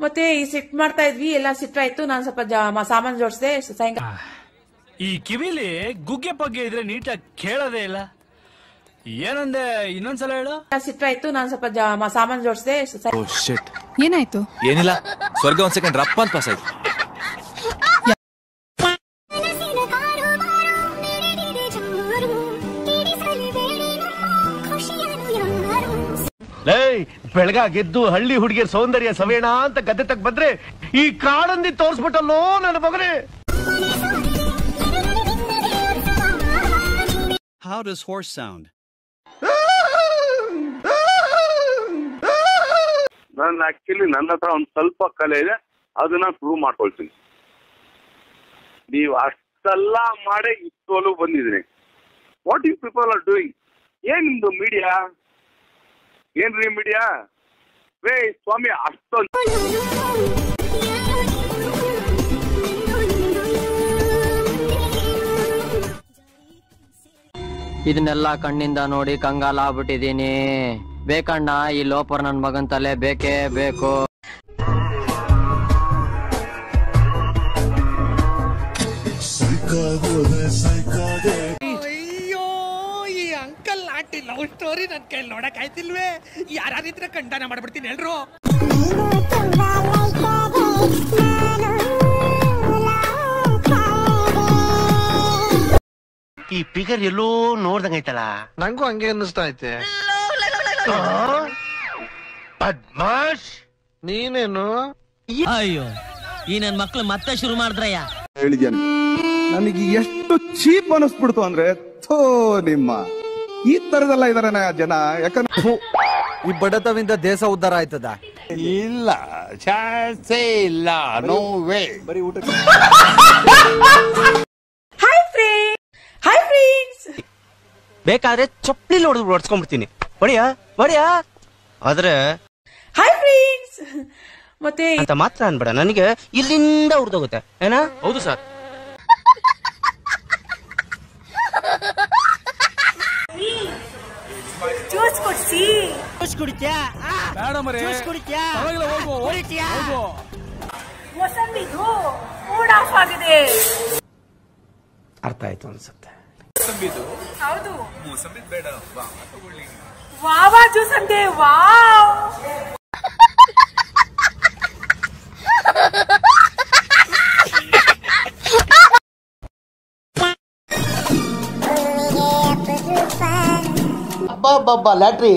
ಮತ್ತೆ ಈ ಸಿಟ್ ಮಾಡ್ತಾ ಇದ್ವಿ, ಎಲ್ಲ ಸಿಟ್ಟಾಯ್ತು. ನಾನು ಸ್ವಲ್ಪ ಸಾಮಾನು ಜೋಡಿಸಿದೆ. ಸಾಯಂಕಾಲ ಈ ಕಿವಿಲಿ ಗುಗ್ಗೆ ಪಗ್ಗೆ ಇದ್ರೆ ನೀಟಾಗಿ ಕೇಳೋದೇ ಇಲ್ಲ. ಏನಂದೆ, ಇನ್ನೊಂದ್ಸಲ ಹೇಳು. ಸಿಟ್ಟಾಯ್ತು, ನಾನು ಸ್ವಲ್ಪ ಸಾಮಾನು ಜೋಡಿಸಿದೆ. ಏನಾಯ್ತು? ಏನಿಲ್ಲ, ಸ್ವರ್ಗ ಒಂದ್ ಸೆಕೆಂಡ್ ರಪ್ಪ ಅಂತ ಪಾಸ್ ಆಯ್ತು. ಬೆಳಗಾಗೆದ್ದು ಹಳ್ಳಿ ಹುಡುಗಿಯರ್ ಸೌಂದರ್ಯ ಸವೇಣ ಅಂತ ಗದ್ದೆ ತಕ್ ಬಂದ್ರೆ ಈ ಕಾಡಂದಿ ತೋರ್ಸ್ಬಿಟ್ಟಲ್ಲೋ ನನ್ನ ಮಗನೇ. How does horse sound? ನಾನು ಆಕ್ಚುಲಿ ನನ್ನ ಹತ್ರ ಒಂದು ಸ್ವಲ್ಪ ಕಲೆ ಇದೆ, ಅದನ್ನ ಪ್ರೂವ್ ಮಾಡ್ಕೊಳ್ತೀನಿ. ನೀವು ಅಷ್ಟೆಲ್ಲ ಮಾಡೇ ಇಷ್ಟೊಲು ಬಂದಿದ್ದೀನಿ. What you people are doing? ಏನ್ ನಿಮ್ದು ಮೀಡಿಯಾ? ಏನ್ರಿ ಮೀಡಿಯಾ? ರೇ ಸ್ವಾಮಿ, ಅಷ್ಟೊಂದು ಇದನ್ನೆಲ್ಲ ಕಣ್ಣಿಂದ ನೋಡಿ ಕಂಗಾಲ ಆಗ್ಬಿಟ್ಟಿದೀನಿ. ಬೇಕಣ್ಣ, ಈ ಲೋಪರ್ ನನ್ ಮಗನ್ ತಲೆ ಬೇಕೇ ಬೇಕು. ಅಯ್ಯೋ, ಈ ಅಂಕಲ್ ಆಂಟಿ ಲವ್ ಸ್ಟೋರಿ ನನ್ ಕೈ ನೋಡಕ್ ಆಯ್ತಿಲ್ವೇ? ಯಾರಿದ್ರೆ ಖಂಡನ ಮಾಡ್ಬಿಡ್ತೀನಿ ಎಲ್ರು. ಈ ಫಿಗರ್ ಎಲ್ಲೋ ನೋಡ್ದಂಗೈತಲ್ಲ, ನಂಗೂ ಹಂಗೆ ಅನ್ನಿಸ್ತಾ ಐತೆ. ಬದ್ಮಾಶ್ ನೀನೇನು? ಅಯ್ಯೋ, ಈ ನನ್ ಮಕ್ಳು ಮತ್ತೆ ಶುರು ಮಾಡಿದ್ರಯ್ಯ. ಹೇಳಿದ್ಯಾನೆ, ನನಗೆ ಎಷ್ಟು ಚೀಪ್ ಅನಿಸ್ಬಿಡ್ತು ಅಂದ್ರೆ, ಥೋ ನಿಮ್ಮ ಈ ತರದೆಲ್ಲ ಇದಾರೆ ಜನ. ಯಾಕಂದ್ರೆ ಈ ಬಡತವಿಂದ ದೇಶ ಉದ್ಧಾರ ಆಯ್ತದ? ಇಲ್ಲ, ಚಾನ್ಸೇ ಇಲ್ಲ. No way. ಬರೀ ಊಟ. ಹಾಯ್ ಫ್ರೆಂಡ್ಸ್, ಬೇಕಾದ್ರೆ ಚಪ್ಪಲಿ ಹೊಡ್ಸ್ಕೊಂಡ್ಬಿಡ್ತೀನಿ. ಬಡಿಯಾ ಬಡಿಯಾ. ಆದ್ರೆ ಹಾಯ್ ಫ್ರೆಂಡ್ಸ್, ಮತ್ತೆ ಅಂತ ಮಾತ್ರ ಅನ್ಬೇಡ, ನನಗೆ ಇಲ್ಲಿಂದ ಉರ್ದೋಗುತ್ತೆ. ಏನಾ? ಹೌದು ಸರ್. ಜ್ಯೂಸ್ ಕೊಡ್ಸಿ. ಜ್ಯೂಸ್ ಕುಡಿತ್ಯಾ? ಬೇಡ ಮರೆ, ಜ್ಯೂಸ್ ಕುಡಿತ್ಯಾ? ಹೋಗು. ಮೊಸಂಬಿದು ಮೂಡ್ ಆಫ್ ಆಗಿದೆ. ಅರ್ಥ ಆಯ್ತು ಅನ್ಸುತ್ತೆ. ಹೌದು, ವಾವಾ ಜ್ಯೂಸ್ ಅಂತೆ. ವಾವ್, ಅಬ್ಬಾ ಲ್ಯಾಟ್ರಿ.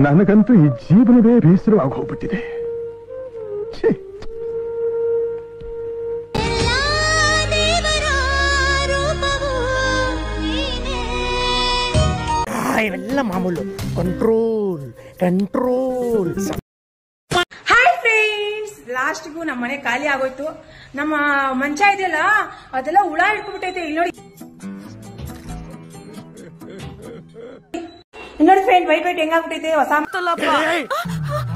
ನನಗಂತೂ ಈ ಜೀವನವೇ ಬೇಸರವಾಗಿ ಹೋಗ್ಬಿಟ್ಟಿದೆ. ಇವೆಲ್ಲ ಮಾಮೂಲು. Control control. ಹಾಯ್ ಫ್ರೆಂಡ್ಸ್, ಲಾಸ್ಟ್ಗೂ ನಮ್ಮ ಮನೆ ಖಾಲಿ ಆಗೋಯ್ತು. ನಮ್ಮ ಮಂಚ ಇದೆಯಲ್ಲ, ಅದೆಲ್ಲ ಹುಳ ಇಟ್ಬಿಟ್ಟೈತೆ. ಇಲ್ಲಿ ನೋಡಿ ಫ್ರೆಂಡ್, ವೈಟ್ ಹೆಂಗಾಗ್ಬಿಟ್ಟೈತೆ. ಹೊಸ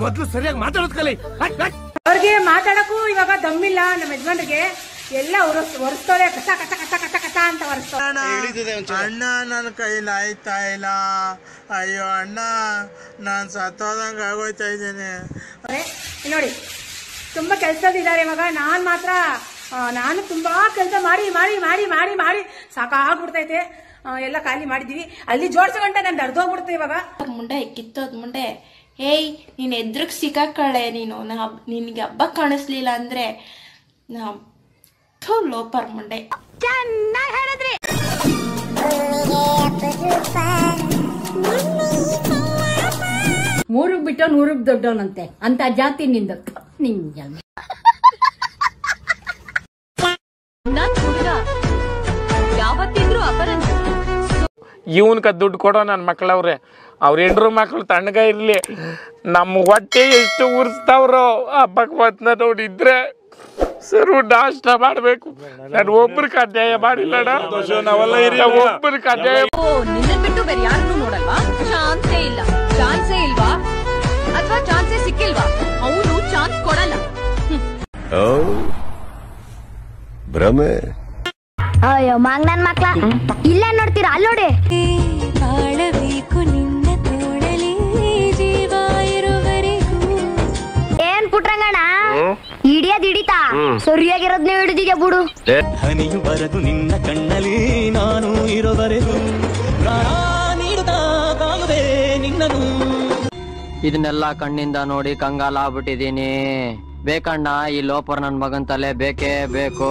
ಮೊದ್ಲು ಸರಿಯಾಗಿ ಮಾತಾಡೋದ್ ಕಲಿ. ಅವ್ರಿಗೆ ಮಾತಾಡಕ್ಕೂ ಇವಾಗ ದಮ್ಮಿಲ್ಲ. ನಮ್ಮ ಯಜಮಾನ್ರಿಗೆ ಎಲ್ಲ ಒರೆಸ್ತವ್ರೆ, ಕಸ ಕಸ ಕಸ ಕಸ ಕಸ ಅಂತ ಒರೆಸ್ತವ್ರೆ. ಅಣ್ಣ, ನನ್ನ ಕೈಲಿ ಆಯ್ತಾ ಇಲ್ಲ. ಅಯ್ಯೋ ಅಣ್ಣ, ನಾನ್ ಸತ್ತೋದಂಗ ಆಗೋಯ್ತಾ ಇದ್ದೇನೆ. ನೋಡಿ, ತುಂಬಾ ಕೆಲ್ಸದಿದ್ದಾರೆ ಇವಾಗ. ನಾನು ತುಂಬಾ ಕೆಲಸ ಮಾಡಿ ಮಾಡಿ ಮಾಡಿ ಮಾಡಿ ಮಾಡಿ ಸಾಕಾಗ್ಬಿಡ್ತೈತೆ. ಎಲ್ಲ ಖಾಲಿ ಮಾಡಿದೀವಿ. ಅಲ್ಲಿ ಜೋಡ್ಸೋ ಗಂಟೆ ನಂದು ಅರ್ಧೋಗ್ಬಿಡುತ್ತೆ ಇವಾಗ. ಮುಂಡೆ ಕಿತ್ತೋದ್ ಮುಂಡೆ. ಹೇಯ್, ನೀನ್ ಎದ್ರಗ್ ಸಿಕ್ಕಾಕಳೆ ನೀನು. ನಿನ್ಗೆ ಹಬ್ಬ ಕಾಣಿಸ್ಲಿಲ್ಲ ಅಂದ್ರೆ ಲೋಪರ್ ಮುಂಡೆ. ಚೆನ್ನಾಗಿ ಹೇಳಿದ್ರಿ. ಮೂರಗ್ ಬಿಟ್ಟು ನೂರಗ್ ದೊಡ್ಡವನಂತೆ ಅಂತ ಜಾತಿ ನಿಂದ. ಯಾವತ್ತಿದ್ರು ಅಪರಂಜ. ಇವನ್ಕ ದುಡ್ಡು ಕೊಡೋ ನನ್ನ ಮಕ್ಳವ್ರೆ. ಅವ್ರ ಹೆಂಡ್ರು ಮಕ್ಳು ತಣ್ಣಗ ಇರ್ಲಿ. ನಮ್ಮ ಹೊಟ್ಟೆ ಎಷ್ಟು ಉರ್ಸ್ತಾವ್ರೋ ಹಬ್ಬಕ್ಕೆ ಬಂತ ನೋಡಿದ್ರೆ ಸರು ನಾಷ್ಟ ಮಾಡ್ಬೇಕು. ನಾನು ಒಬ್ಬರಿಗೆ ಅನ್ಯಾಯ ಮಾಡಿಲ್ಲಣ್ಣ. ಒಬ್ಬರಿಗೆ ಅನ್ಯಾಯ. ನಿನ್ನ ಬಿಟ್ಟು ಬೇರೆ ಯಾರನ್ನೂ ನೋಡಲ್ವಾ? ಚಾನ್ಸೇ ಇಲ್ಲ. ಚಾನ್ಸೇ ಇಲ್ವಾ? ಅಥವಾ ಚಾನ್ಸೇ ಸಿಕ್ಕಿಲ್ವಾ? ಅವನು ಚಾನ್ಸ್ ಕೊಡಲ್ಲ. ಭ್ರಮೆ. ಅಯ್ಯೋ ಮಾಂಗ್ ನನ್ ಮಕ್ಳ ಇಲ್ಲೇ ನೋಡ್ತೀರಾ ಅಲ್ಲಿ ನೋಡಿ. ಏನ್ ಪುಟ್ರಂಗಣ ಹಿಡಿಯೋದ್ ಹಿಡಿತಾ ಸರಿಯಾಗಿರೋದ್ ನೀವು ಹಿಡಿದಿದ್ಯಾ ಬಿಡು. ಹನಿಯು ಬರದು ನಿನ್ನ ಕಣ್ಣಲ್ಲಿ ನಾನು ಇರೋವರೆಗೂ ನೀಡುತ್ತಾಗುವೆ ನಿನ್ನನು. ಇದನ್ನೆಲ್ಲ ಕಣ್ಣಿಂದ ನೋಡಿ ಕಂಗಾಲಾಗ್ಬಿಟ್ಟಿದೀನಿ. ಬೇಕಣ್ಣ ಈ ಲೋಪರ್ ನನ್ ಮಗನ್ ತಲೆ ಬೇಕೇ ಬೇಕು.